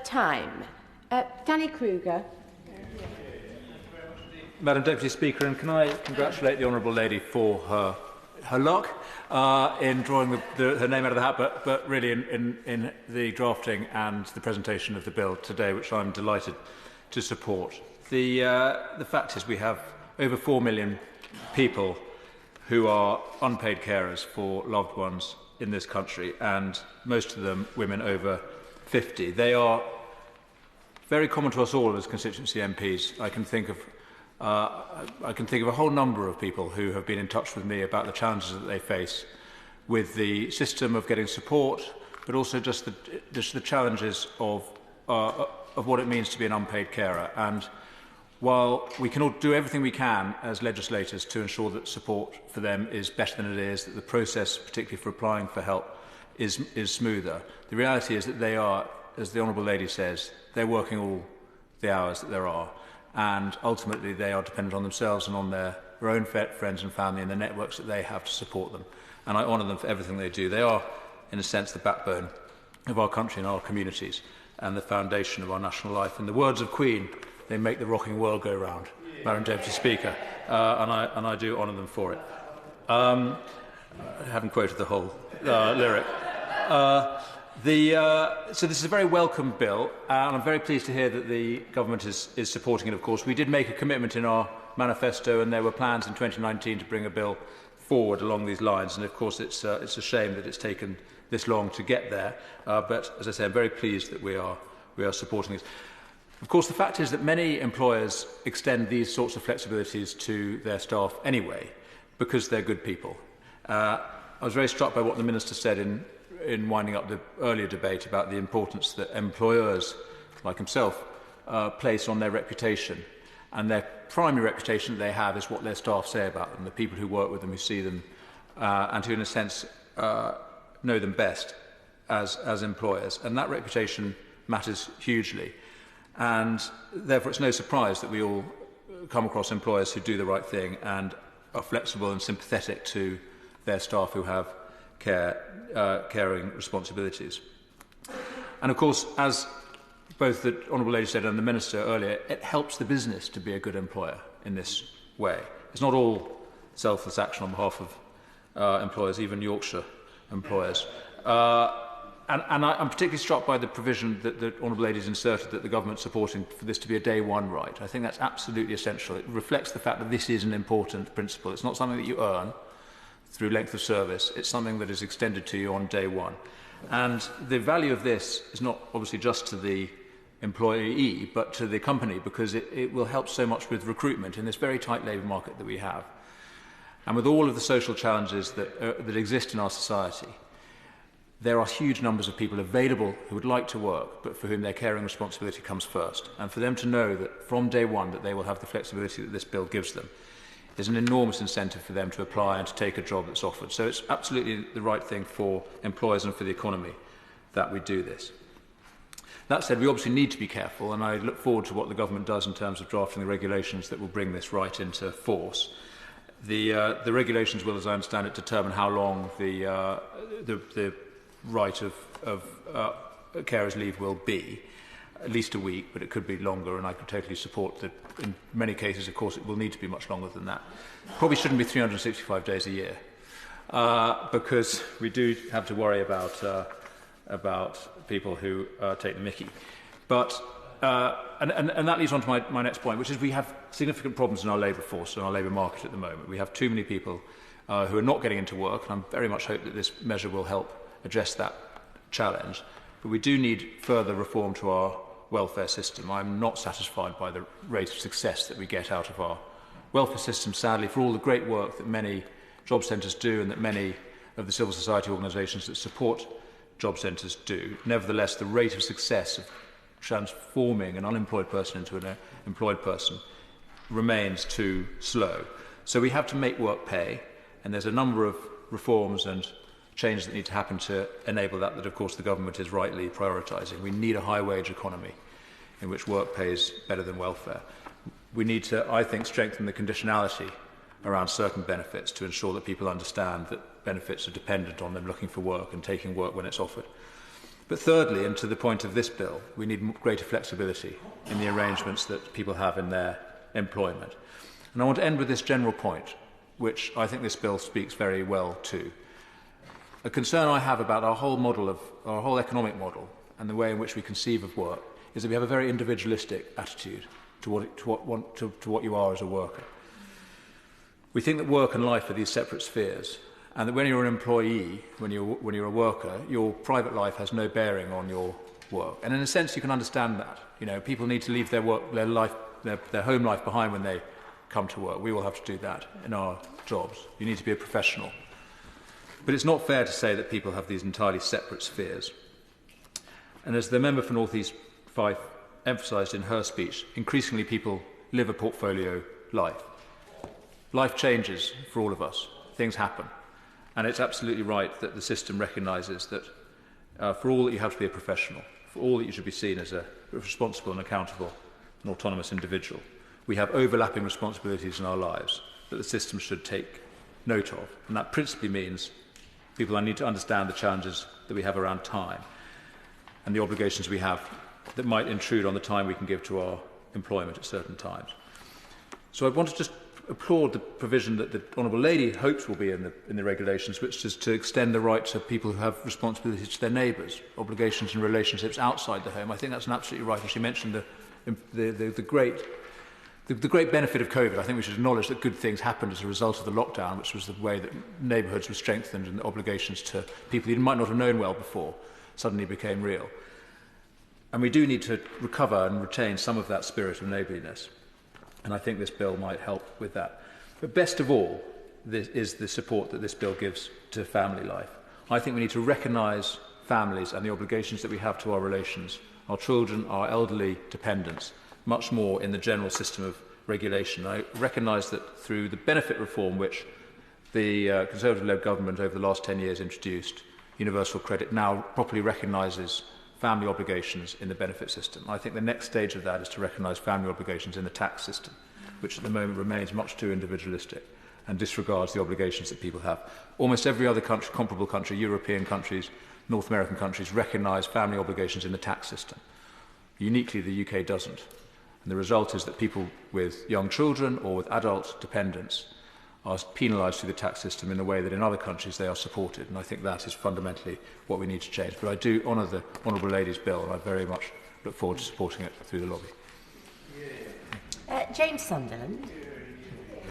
Time. Danny Kruger. Madam Deputy Speaker, and can I congratulate the Honourable Lady for her luck in drawing her name out of the hat, but really in the drafting and the presentation of the bill today, which I'm delighted to support. The fact is we have over 4 million people who are unpaid carers for loved ones in this country, and most of them women over 50. They are very common to us all as constituency MPs. I can think of a whole number of people who have been in touch with me about the challenges that they face with the system of getting support, but also just the challenges of what it means to be an unpaid carer. And while we can all do everything we can as legislators to ensure that support for them is better than it is, that the process, particularly for applying for help, is smoother, the reality is that they are, as the Honourable Lady says, they're working all the hours that there are, and ultimately they are dependent on themselves and on their own friends and family and the networks that they have to support them. And I honour them for everything they do. They are, in a sense, the backbone of our country and our communities and the foundation of our national life. In the words of Queen, they make the rocking world go round, Madam Deputy Speaker, and I do honour them for it. I haven't quoted the whole lyric. So this is a very welcome bill, and I'm very pleased to hear that the government is supporting it, of course. We did make a commitment in our manifesto, and there were plans in 2019 to bring a bill forward along these lines, and of course it's a shame that it's taken this long to get there, but as I say, I'm very pleased that we are supporting this. Of course, the fact is that many employers extend these sorts of flexibilities to their staff anyway, because they're good people. I was very struck by what the Minister said in winding up the earlier debate about the importance that employers, like himself, place on their reputation. And their primary reputation that they have is what their staff say about them, the people who work with them, who see them, and who, in a sense, know them best as employers. And that reputation matters hugely. And therefore, it's no surprise that we all come across employers who do the right thing and are flexible and sympathetic to their staff who have caring responsibilities. And of course, as both the Honourable Lady said and the Minister earlier, it helps the business to be a good employer in this way. It's not all selfless action on behalf of employers, even Yorkshire employers. And I'm particularly struck by the provision that the Honourable Lady has inserted that the government is supporting for this to be a day one right. I think that's absolutely essential. It reflects the fact that this is an important principle. It's not something that you earn through length of service. It's something that is extended to you on day one. And the value of this is not obviously just to the employee, but to the company, because it will help so much with recruitment in this very tight labour market that we have. And with all of the social challenges that exist in our society, there are huge numbers of people available who would like to work, but for whom their caring responsibility comes first. And for them to know that from day one that they will have the flexibility that this bill gives them is an enormous incentive for them to apply and to take a job that's offered. So it's absolutely the right thing for employers and for the economy that we do this. That said, we obviously need to be careful, and I look forward to what the government does in terms of drafting the regulations that will bring this right into force. The regulations will, as I understand it, determine how long the right of carers' leave will be. At least a week, but it could be longer, and I could totally support that. In many cases, of course, it will need to be much longer than that. Probably shouldn't be 365 days a year, because we do have to worry about people who take the mickey. But and that leads on to my next point, which is we have significant problems in our labour force and our labour market at the moment. We have too many people who are not getting into work, and I very much hope that this measure will help address that challenge. But we do need further reform to our welfare system. I'm not satisfied by the rate of success that we get out of our welfare system, sadly, for all the great work that many job centres do and that many of the civil society organisations that support job centres do. Nevertheless, the rate of success of transforming an unemployed person into an employed person remains too slow. So we have to make work pay, and there's a number of reforms and changes that need to happen to enable that of course the government is rightly prioritising. We need a high wage economy in which work pays better than welfare. We need to, I think, strengthen the conditionality around certain benefits to ensure that people understand that benefits are dependent on them looking for work and taking work when it's offered. But thirdly, and to the point of this bill, we need greater flexibility in the arrangements that people have in their employment. And I want to end with this general point, which I think this bill speaks very well to. A concern I have about our whole economic model and the way in which we conceive of work is that we have a very individualistic attitude to what you are as a worker. We think that work and life are these separate spheres, and that when you're an employee, when you're a worker, your private life has no bearing on your work. And in a sense, you can understand that. You know, people need to leave their home life behind when they come to work. We will have to do that in our jobs. You need to be a professional. But it's not fair to say that people have these entirely separate spheres. And as the member for North East Fife emphasised in her speech, increasingly people live a portfolio life. Life changes for all of us. Things happen. And it's absolutely right that the system recognises that for all that you have to be a professional, for all that you should be seen as a responsible and accountable and autonomous individual, we have overlapping responsibilities in our lives that the system should take note of. And that principally means people need to understand the challenges that we have around time and the obligations we have that might intrude on the time we can give to our employment at certain times. So I want to just applaud the provision that the Honourable Lady hopes will be in the regulations, which is to extend the right to people who have responsibilities to their neighbours, obligations and relationships outside the home. I think that's absolutely right. And she mentioned the great benefit of COVID. I think we should acknowledge that good things happened as a result of the lockdown, which was the way that neighbourhoods were strengthened and the obligations to people you might not have known well before suddenly became real. And we do need to recover and retain some of that spirit of neighbourliness. And I think this bill might help with that. But best of all is the support that this bill gives to family life. I think we need to recognise families and the obligations that we have to our relations, our children, our elderly dependents, much more in the general system of regulation. I recognise that through the benefit reform which the Conservative-led government over the last 10 years introduced, universal credit now properly recognises family obligations in the benefit system. I think the next stage of that is to recognise family obligations in the tax system, which at the moment remains much too individualistic and disregards the obligations that people have. Almost every other country, comparable country, European countries, North American countries, recognise family obligations in the tax system. Uniquely, the UK doesn't. And the result is that people with young children or with adult dependents are penalised through the tax system in a way that in other countries they are supported. And I think that is fundamentally what we need to change. But I do honour the Honourable Lady's bill, and I very much look forward to supporting it through the lobby. James Sunderland.